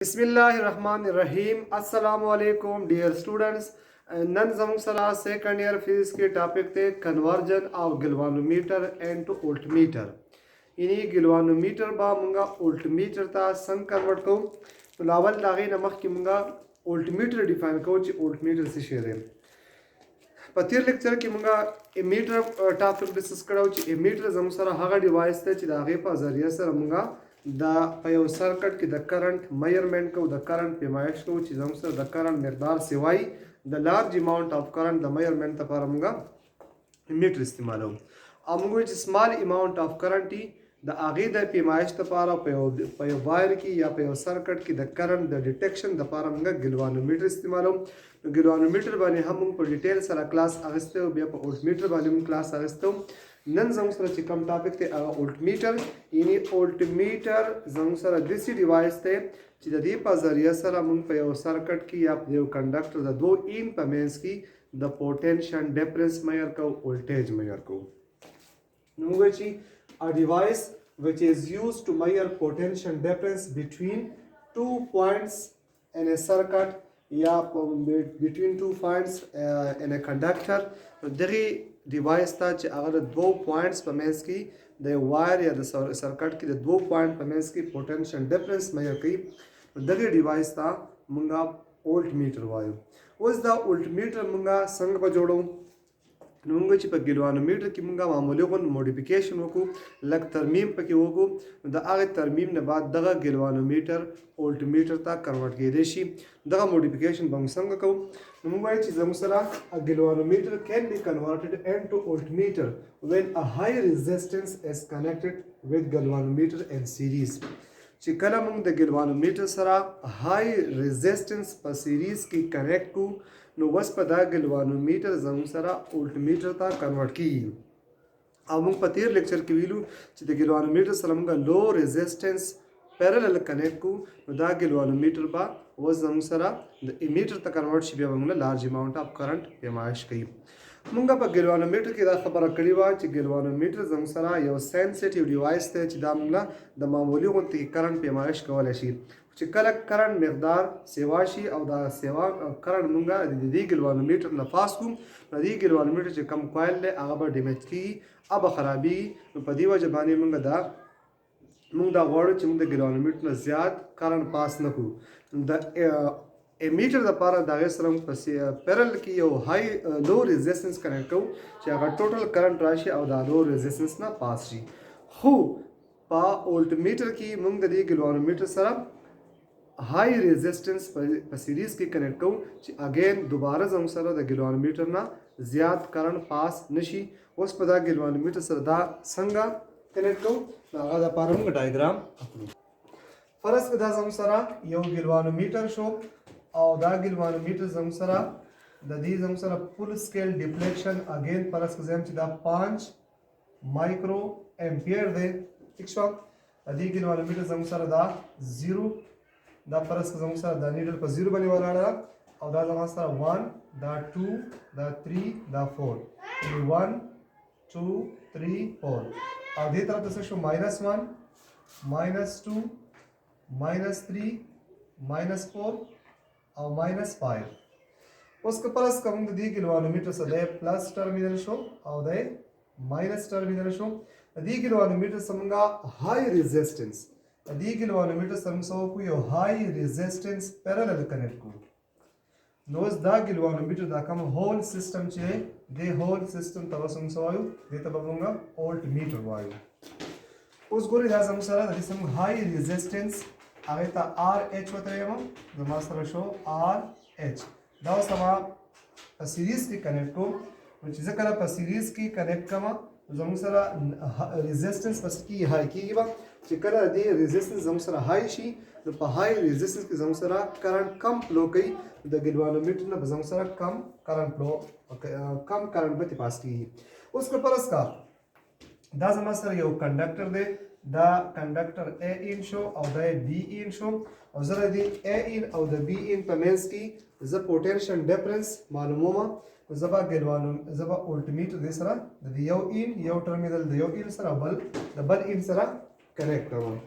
बिस्मिल्लाहिर्रहमानिर्रहीम अस्सलामु अलैकुम डियर स्टूडेंट्स। नन जमुक सरा सेकंड ईयर फिजिक्स के टॉपिक थे conversion of galvanometer and to voltmeter. इन्हीं गिलवानोमीटर बा मुंगा वोल्टमीटर ता संग कन्वर्ट को तो लावल दागे नमक की मुंगा वोल्टमीटर डिफाइन को ची वोल्टमीटर से शेयर पतिर लेक्चर की मुंगा एमीटर टॉपिक डिस्कस कराओ ची एमीटर जमुक सरा हगा डिवाइस थे ची दागे पा जरिया सर मुंगा द په یو سرکټ کې د کرنٹ میجرمنٹ کو د کرنٹ پیمایش کو چې زموږ سره د کرنٹ مقدار سیوای د لارج اماونٹ اف کرنٹ د میجرمنٹ لپاره موږ میټر استعمالو او موږ چې سمال اماونٹ اف کرنٹ د هغې د پیمایش لپاره په یو وایر کې یا په یو سرکټ کې د کرنٹ د ډیټیکشن لپاره موږ ګلوانومیټر استعمالو. نو ګلوانومیټر باندې هم موږ په ډیټیل سره کلاس اخیستی او بیا په وولټمیټر باندې هم کلاس اخیستی. نن زموږ سره چې کوم ټاپک دی هغه وولټمیټر یعنی وولټمیټر زموږ سره داسې ډیوایس دی چې د دې په ذریعه سره موږ په یو سرکټ کې یا په یو کنډکټر د دوه این په منځ کې د پوټینشن ډیفرنس میجر کوو وولټیج میجر کوو. نو موږ چې a device which is used to measure potential difference between 2 points in a circuit یا between 2 points in a conductor. دغه ډیوایس ته چې هغه د 2 پوینټس په منځ کې د وایر یا د سرکټ کې د 2 پوینټ په منځ کې پوټینشل ډیفرنس میجر کوي. دغه ډیوایس ته مونږه وولټمیټر وایو. اوس دا وولټمیټر مونږه څنګه په جوړو؟ نو موږ چې په ګلوانومیټر کې موږ معمولی غون موډیفیکیشن وکړو لږ ترمیم پکې وکړو د هغې ترمیم نه بعد دغه ګلوانومیټر وولټمیټر ته کنورټ کیدی شي. دغه موډیفیکیشن به موږ څنګه کوو؟ نو موږ وایو چې زموږ سره ګلوانومیټر کین بی کنورټډ انټو وولټمیټر when a high resistance is connected with galvanometer in series. چې کله موږ د ګلوانومیټر سره های ریزسټنس په سیریز کې کنیکټ کو نو بس په دا ګلوانومیټر زموږ سره وولټمیټر ته کنورټ کیږي. او موږ په تیر لیکچر کې ویلو چې د ګلوانومیټر سره موږ لو ریزسټنس پیرالل کنیکټ کو نو دا ګلوانومیټر به اوس زموږ سره د ایمیټر ته کنورټ شي بیا به موږ لارج اماونټ اف کرنٹ پیمایش کوي. مونږ په ګلوانومیټر کې دا خبره کړې وه چې ګلوانومیټر زموږ سره یو سینسیټیو ډیوایس دی چې دا موږ د معمولي غوندې کرنٹ پیمایش کولی شي. چې کله کرنٹ مقدار سیوا شي او دا سیوا کرنٹ موږ د دې ګلوانومیټر نه پاس کوو نو دې ګلوانومیټر چې کم کوایل دی هغه به ډیمیج کېږي او به خرابېږي. نو په دې وجه باندې موږ دا غواړو چې موږ د ګلوانومیټر نه زیات کرنٹ پاس نه کړو. د ایمیټر لپاره د هغې سره موږ په پیرل کې یو های لو ریزسټنس کنیکټ کوو چې هغه ټوټل کرنٹ راشي او دا لو ریزسټنس نه پاس شي. خو په وولټمیټر کې موږ د دې ګلوانومیټر سره های ریزسټنس په سیریز کې کنیکټ کوو چې اګین دوباره زموږ سره د ګلوانومیټر نه زیات کرنٹ پاس نشي. اوس په دا ګلوانومیټر سره دا څنګه کنیکټ کوو نو هغه دپاره موږ ډایګرام اخلو. فرض که دا زموږ سره یو ګلوانومیټر شو او دا ګلوانومیټر زموږ سره د دې زموږ سره فل سکیل ډیفلیکشن اګین فرض که زم چې دا 5 مایکرو امپیر دی. ٹھیک شو؟ د دې ګلوانومیټر زموږ سره دا 0 دا فرض که زموږ سره دا نیډل په 0 باندې ولاړه او دا زموږ سره 1 دا 2 دا 3 دا 4 1 2 3 4 او دې طرف ته شو -1 -2 -3 -4 او -5. اوس که پرس که موږ د دې ګلوانومیټر سره دی پلس ټرمینل شو او دی ماینس ټرمینل شو. د دې ګلوانومیټر سره موږ های ریزسټنس د دې ګلوانومیټر سره موږ څه وکړو یو های ریزسټنس پیرالل کنیکټ کړو. نو اوس دا ګلوانومیټر دا کوم هول سیسټم چې دی هول سیسټم ته اوس موږ څه وایو دې ته به موږ وولټمیټر وایو. اوس ګورئ دا زموږ سره د دې سره موږ های ریزسټنس هغې ته آر ایچ ورته وایم زما سره شو آر ایچ. دا اوس زما په سیریز کې کنیکټ کوم نو چې زه کله په سیریز کې کنیکټ کړم زموږ سره ریزسټنس پس کې های کېږي به چې کله دې ریزسټنس زموږ سره های شي نو په های ریزسټنس کې زموږ سره کرنٹ کم فلو کوي د ګلوانومیټر نه به زموږ سره کم کرنٹ به پاس کېږي. اوس که فرض کا دا زما سره یو کنډکټر دی دا کنډکټر A in شو او دا B in شو او زه د A in او د B in په منځ کې زه پوټینشل ډیفرنس معلوموم زه به وولټمیټر دې سره د یو in یو ټرمینل د یو in سره بل د بل in سره کنیکټ کوم.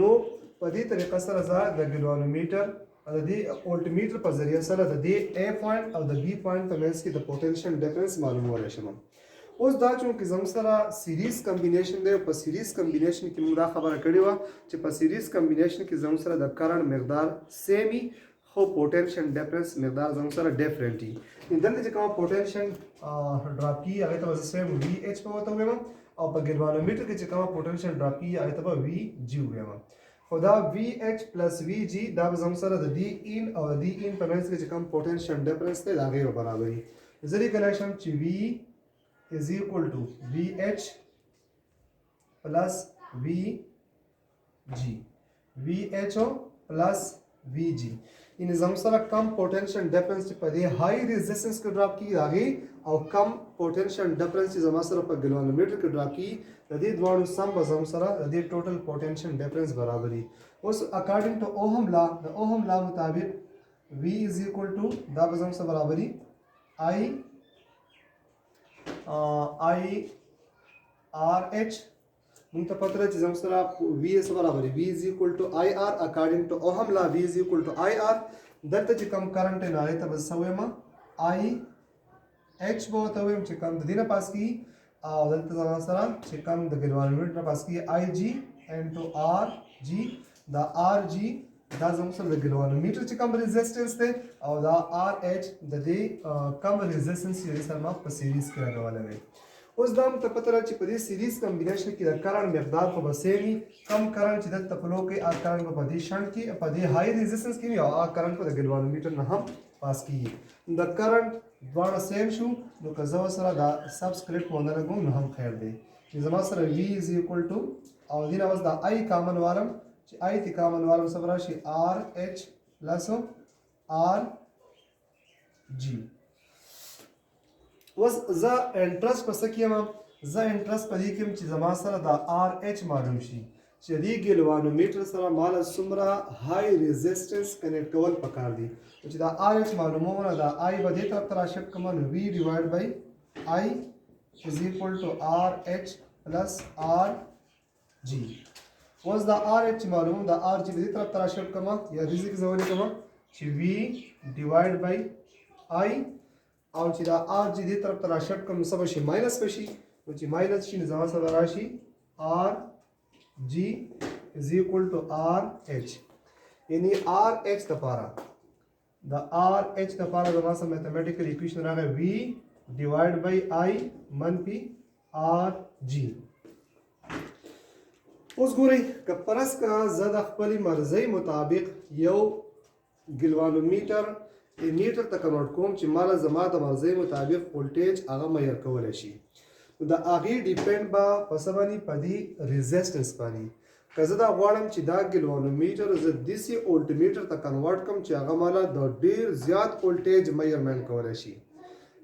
نو په دې طریقه سره زه د ګلوانومیټر د دې اولټ میټر په ذریعه سره د دې A پوینټ او د B پوینټ په منځ کې د پوټنشل ډیفرنس معلومولی شم. اوس دا چونکې زموږ سره سیریز کمبینیشن دی، په سیریز کمبینیشن کې موږ دا خبره کړې وه چې په سیریز کمبینیشن کې زموږ سره د کرنټ مقدار سیم وي خو پوټنشل ډیفرنس مقدار زموږ سره ډیفرنټ وي. دلته چې کومه پوټنشل ډراپ کېږي هغې ته به زه سیم VH په ورته ووایم او په ګلوانومیټر کې چې کومه پوټنشل ډراپ کېږي هغې ته به VG ووایم. خو دا VH پلس VG دا به زموږ سره د D in او د D in په منځ کې چې کوم پوټنشل ډیفرنس دی د هغې به برابر وي. زه لیکلی شم چې V is equal to VH plus VG. VHO plus VG. یعنی زموږ سره کم پوټنشل ډیفرنس چې په دې هائی ریزسټنس کې ډراپ کېږي د هغې او کم پوټنشل ډیفرنس چې زما سره په ګلوانومیټر کې ډراپ کېږي د دې دواړو سم به زموږ سره د دې ټوټل پوټنشل ډیفرنس برابر وي. اوس اکارډنګ ټو اوهم لا د اوهم لا مطابق V is equal to دا به زموږ سره برابر وي IRH. موږ ته پته ده چې زموږ سره V څه برابر وي V is equal to IR according to اوهم لا V is equal to IR. دلته چې کوم کرنټ دی نو هغې ته به څه ویم IH به ورته ویم چې کوم د دې نه پاس کېږي او دلته زما سره چې کوم د ګلوانومیټر نه پاس کېږي IG into RG. دا RG دا زموږ سره د ګلوانومیټر چې کوم ریزسټنس دی او دا RH د دې کم ریزسټنس چې دې سره ما په سیریز کې لګولی دی. اوس دا موږ ته پته ده چې په دې سیریز کمبینیشن کې د کرنټ مقدار خو به سیم وي. کم کرنټ چې دلته فلو کوي هغه کرنټ به په دې شنټ کې په دې هائی ریزسټنس کې وي او هغه کرنټ به د ګلوانومیټر نه هم پاس کېږي. د کرنټ دواړه سیم شو نو که زه ورسره دا سبسکرپټ ونه لګوم نو هم خیر دی. چې زما سره V is equal to او دې نه اوس دا I کامن والم چې I ته کامن والم څه به راشي RH پلس RG. اوس زه انټرست په څه کې یم؟ زه انټرست په دې کې یم چې زما سره دا RH معلوم شي چې دې ګلوانومیټر سره ماله څومره هائی ریزسټنس کنیکټ کول پکار دي. چې دا RH معلومومه دا I به دې طرف ته راشفټ کړم نو V ډیوایډ بای I is equal to RH plus RG. اوس دا RH معلوموم دا RG به دې طرف ته راشفټ کړم یا دې ځای کې زه ولیکم چې V ډیوایډ بای I او چې دا RG دې طرف ته راشفټ کړم نو څه به شي ماینس به شي. نو چې ماینس شي نو زما سره راشي RG is equal to RH. یعنی RH دپاره د RH دپاره زما سره میتھمیټیکل ایکویشن راغی V ډیوایډ بای I منفي RG. اوس ګورئ که فرض که زه د خپلې مرضۍ مطابق یو ګلوانومیټر میټر ته کنورټ کوم چې ماله زما د مرضۍ مطابق ولټیج هغه معیار کولی شي نو د هغې ډیپینډ به په څه باندې په دې ریزسټنس باندې. که زه دا غواړم چې دا ګلوانومیټر زه داسې اولټمیټر ته کنورټ کړم چې هغه ماله د ډېر زیات ولټیج میجرمنټ کولی شي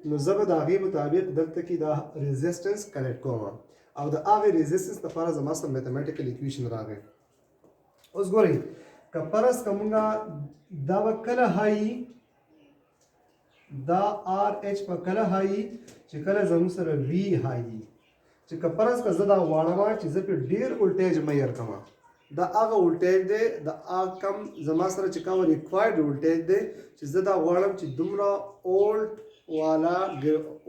نو زه به د هغې مطابق دلته کې دا ریزسټنس کنیکټ کوم او د هغې ریزسټنس لپاره زما سره میتھمیټیکل ایکویشن راغی. اوس ګورئ که فرض که مونږ دا به کله هایي دا RH په کله هایي چې کله زموږ سره V هایي چې که فرض که زه دا غواړم چې زه پرې ډېر ولټیج معیار کړم دا هغه ولټیج دی د هغه کم زما سره چې کوم ریکوایرډ ولټیج دی چې زه دا غواړم چې دومره اولټ والا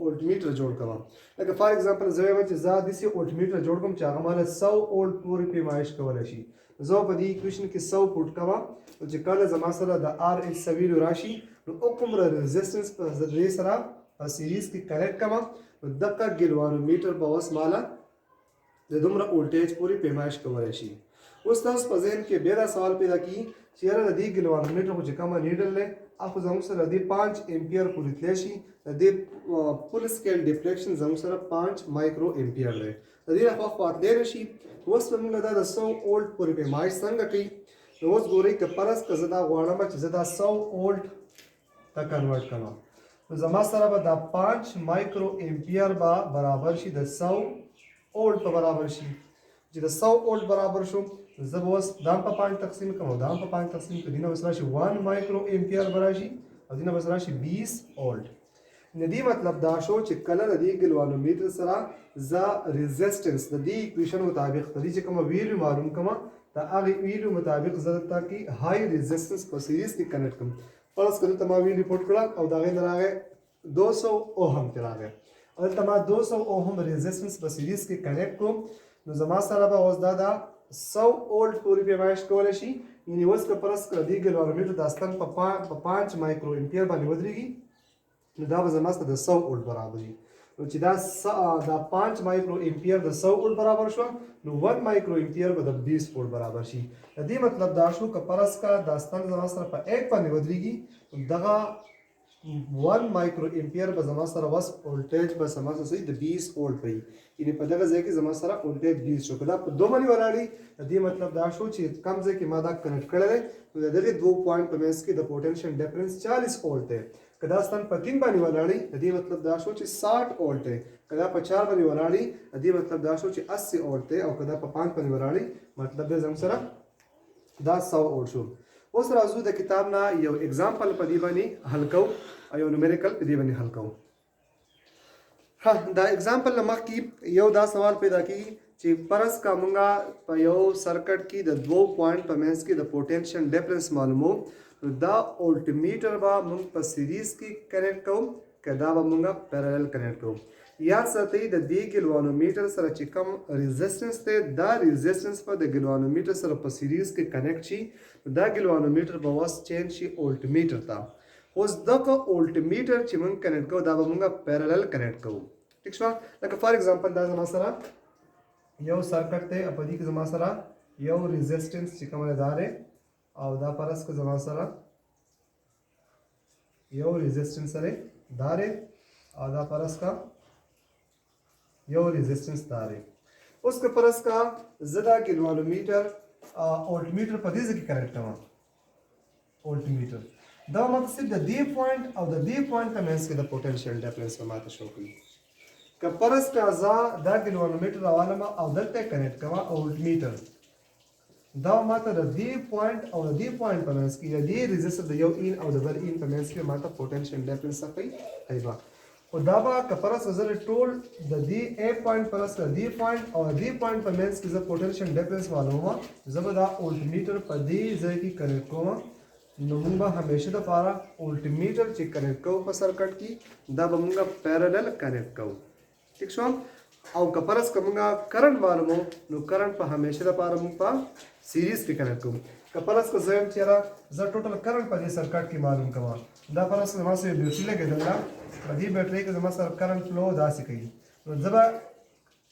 اولټمیټر جوړ کړم. لکه فار ایگزامپل زه وایم چې زه داسې اولټمیټر جوړ کړم چې هغه ماله 100 اولټ پورې پیمایش کولی شي. زه په دې ایکویشن کې 100 پوټ کوم چې کله زما سره د RH سویلو راشي نو کومره ریزسټنس په دې سره په سیریز کې کنیکټ کړم نو دغه ګلوانومیټر به اوس ماله د دومره ولټیج پورې پیمایش کولی شي. اوس تاسو په ذهن کې بیا دا سوال پیدا کړي چې یاره د دې ګلوانومیټر خو چې کومه نیډل دی هغه خو زموږ سره د 5 امپیر پورې تللی شي د دې فل سکیل ډیفلیکشن زموږ سره 5 مایکرو امپیر دی د دې نه خوا تللی نه شي. اوس به موږ دا د 100 اولټ پورې پیمایش څنګه کوي نو اوس ګورئ که فرض که زه دا غواړم چې زه دا 100 اولټ ته کنورټ کړم نو زما سره به دا 5 مایکرو امپیر به برابر شي د 100 اولټ په برابر شي. چې د 100 اولټ برابر شو زه به اوس دا په 5 تقسیم کړم او دا په 5 تقسیم کړم دې نه بس راشي 1 مایکرو امپیر به راشي او دې نه بس راشي 20 اولټ. نو دې مطلب دا شو چې کله د دې ګلوانومیټر سره زه ریزسټنس د دې ایکویشن مطابق د دې چې کومه ویلیو معلوم کړم دا هغه ویډیو مطابق زه درته کې هاي ریزسټنس په سیریز کې کنیکټ کوم. فرض کړه ته ما ویډیو پټ کړه او دا غي راغی 200 اوهم ته راغی او ته ما 200 اوهم ریزسټنس په سیریز کې کنیکټ کوم نو زما سره به اوس دا 100 وولټ پورې پیمایش کولای شي. یعنی اوس که فرض کړه دی ګلوانومیټر داستان په 5 مایکرو امپیر باندې ودرېږي نو دا به زما سره د 100 وولټ برابر وي. نو چې دا 5 مایکرو امپیر د 100 وولټ برابر شو نو 1 مایکرو امپیر به د 20 وولټ برابر شي. د دې مطلب دا شو که فرض کا داستان زما سره په 1 باندې ودرېږي دغه 1 مایکرو امپیر به زما سره وس وولټیج به زما سره د 20 وولټ وي. یعنی په دغه ځای کې زما سره وولټیج 20 شو. کله په 2 باندې ولاړی د دې مطلب دا شو چې کم ځای کې ما دا کنیکټ کړی دی نو د دغه 2 پوینټ په منځ کې د پوټنشل ډیفرنس 40 وولټ دی. کدا ستن په 3 باندې ولاړی د دې مطلب دا شو چې 60 وولټ دی. کدا په 4 باندې ولاړی د دې مطلب دا شو چې 80 وولټ دی او کدا په 5 باندې ولاړی مطلب دې زم سره دا 100 وولټ شو. اوس راځو د کتاب نه یو اگزامپل په دې باندې حل کوو او یو نومریکل په دې باندې حل کوو. ها دا اگزامپل مخکې یو دا سوال پیدا کیږي چې فرض کا مونږه په یو سرکټ کې د 2 پوینټ په منځ کې د پوټنشل ډیفرنس معلومو دا الټیمیټر به مونږ په سیریز کې کنیکټ کوو کدا به مونږه پیرالل کنیکټ کوو. یاد ساتئ د دې ګلوانومیټر سره چې کوم ریزسټنس دی دا ریزسټنس په د ګلوانومیټر سره په سیریز کې کنیکټ شي دا ګلوانومیټر به واس چینج شي الټیمیټر ته. اوس دغه الټیمیټر چې مونږ کنیکټ کوو دا به مونږه پیرالل کنیکټ کوو. ٹھیک شو. لکه فار ایگزامپل دا زما سره یو سرکټ دی په دې کې زما سره یو ریزسټنس چې کومه ده او دا پرس که زما سره یو ریزسټنس سره داره او دا پرس کا یو ریزسټنس داره. اوس که پرس کا زدا ګلوانومیټر الټیمیټر په دې ځای کې کنیکټ کوم الټیمیټر دا ماته صرف د دې پوینټ او د دې پوینټ په منځ کې د پوټنشل ډیفرنس په ماته شو کوي. که پرس کا دا ګلوانومیټر راوالم او دلته کنیکټ کوم الټیمیټر دا ماته د دې پوینټ او د دې پوینټ په منځ کې د دې ریزسټر د یو ان او د بل ان په منځ کې ماته پوټنشل ډیفرنس څه هيبا او دا به کفرس وزر ټول د دې ا پوینټ پرس د دې پوینټ او د دې پوینټ په منځ کې د پوټنشل ډیفرنس معلومه زبر دا الټیمیټر په دې ځای کې کنیکټ کوم نو موږ به همیشه د پاره الټیمیټر چې کنیکټ کوو په سرکټ کې دا به موږ پیرالل کنیکټ کوو. ٹھیک شو. او کپرس کومه کرنٹ معلومو نو کرنٹ په همیشه لپاره موږ په سیریز کې کنیکټ کوو. کپرس کو زم چیرې ز ټوټل کرنٹ په دې سرکټ کې معلوم کوم دا پرس ما سره بیټری لګیدل په دې بیټری کې زما سره کرنٹ فلو داسې کوي نو زبا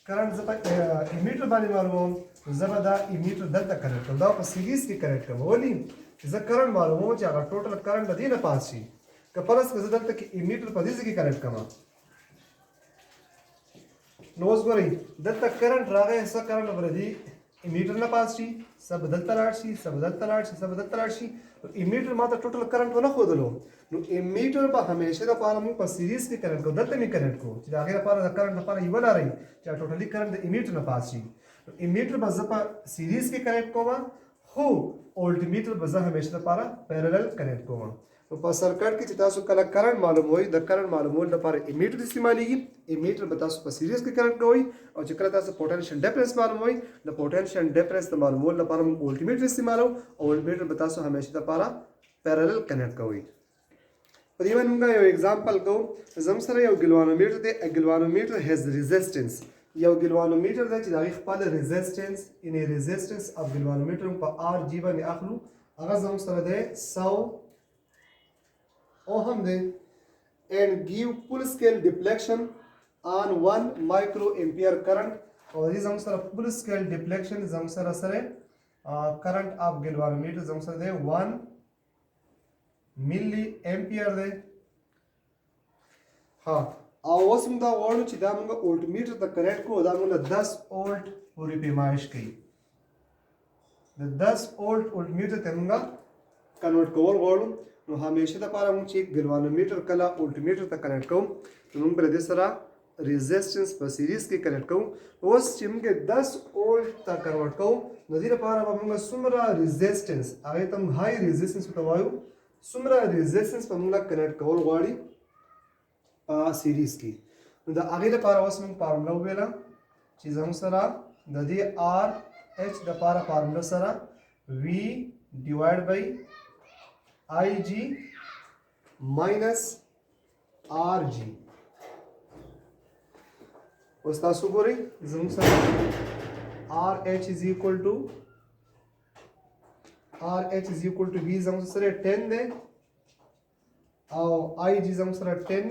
کرنٹ زبا ایمیټر باندې معلوموم زبا دا ایمیټر دلته کنیکټ کوم دا په سیریز کې کنیکټ کوم ولې ز کرنٹ معلومو چې هغه ټوټل کرنٹ د دې نه پاس شي. کپرس کو زدلته کې ایمیټر په دې کې کنیکټ کوم نو اوس ګورئ دلته کرنٹ راغی څه کرنٹ ورته ایمیټر نه پاس شي سب بدلته لاړ شي سب بدلته لاړ شي سب بدلته لاړ شي ایمیټر ماته ټوټل کرنٹ ونه خودلو نو ایمیټر به همیشه د پاره موږ په سیریز کې کنیکټ کوو دلته می کنیکټ کوو چې هغه لپاره د کرنٹ لپاره یو لاري چې ټوټلی کرنٹ د ایمیټر نه پاس شي. ایمیټر به زه په سیریز کې کنیکټ کوم خو الټیمیټر به زه همیشه لپاره پیرالل کنیکټ کوم. په سرکټ کې چې تاسو کله کرنٹ معلوموي د کرنٹ معلومول لپاره ایمیټر استعمالېږي. ایمیټر به تاسو په سیریز کې کنیکټ کوئ او چې کله تاسو پوټنشل ډیفرنس معلوموي د پوټنشل ډیفرنس د معلومول لپاره الټیمیټر استعمالو او الټیمیټر به تاسو همیشه لپاره پیرالل کنیکټ کوئ. په دې باندې موږ یو اگزامپل کوو. زم سره یو ګلوانومیټر دی. ګلوانومیټر هیز ریزسټنس یو ګلوانومیټر دی چې د خپل ریزسټنس ان ریزسټنس اف ګلوانومیټر په ار جی باندې اخلو هغه زم سره دی 100 ohm then and give full scale deflection on 1 microampere current or this हम sir full scale deflection हम sir current of galvanometer हम सर दे 1 milliampere दे हाँ आवाज़ में दा वॉल्ट चिदा मंगा voltmeter तक कनेक्ट को दा मंगा 10 वोल्ट पूरी पैमाइश की 10 वोल्ट voltmeter ते मंगा convert cover vault نو همیشه لپاره موږ چې ګلوانومیټر کله الټیمیټر ته کنیکټ کوو نو موږ بل دې سره ریزسټنس په سیریز کې کنیکټ کوو. اوس چې موږ 10 وولټ ته کنورټ کوو نو دې لپاره به موږ څومره ریزسټنس هغه ته هاي ریزسټنس ته وایو څومره ریزسټنس په موږ کنیکټ کول غواړي په سیریز کې نو دا هغه لپاره اوس موږ فارمولا ویلا چې زموږ سره د دې ار H the पारा फार्मूला सरा V divide by IG minus RG उस तासु गोरे जम सरा RH is equal to V जम सरा 10 दे और IG जम सरा 10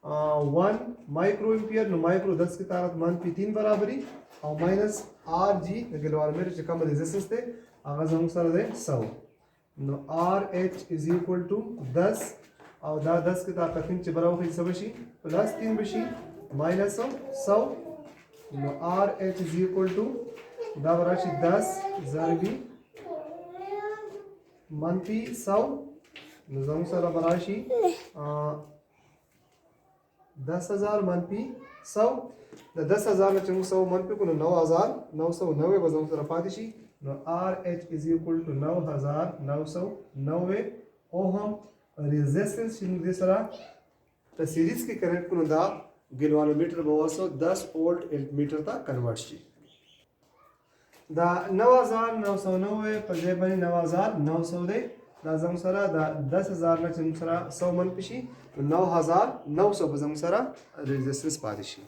1 माइक्रो एम्पियर नो माइक्रो 10 की ताकत -3 बराबरी और माइनस RG गिलवानोमीटर से कम रेजिस्टेंस थे आगे जम सरा दे 100 नो RH is equal to 10 और 10 की ताकत 3 से बराबर है सबशी प्लस 3 बशी माइनस 100 नो RH is equal to दावराशी 10 ज़रबी -100 नज़म सरा बराशी 10,000 -100 10,000 में चंगू 100 मनपी को 9,990 बजम सरा पादिशी नो RH is equal to 9,990 ohm resistance इन दे सरा त सीरीज के करंट को दा गिलवानोमीटर बवसो 10 वोल्ट एल्टमीटर ता कन्वर्ट शी दा 9,990 पर जे बनी 9,900 दे दा जम सरा दा 10,000 में चंगू सरा 100 मनपी शी 9,900 बजम सरा रेजिस्टेंस पादिशी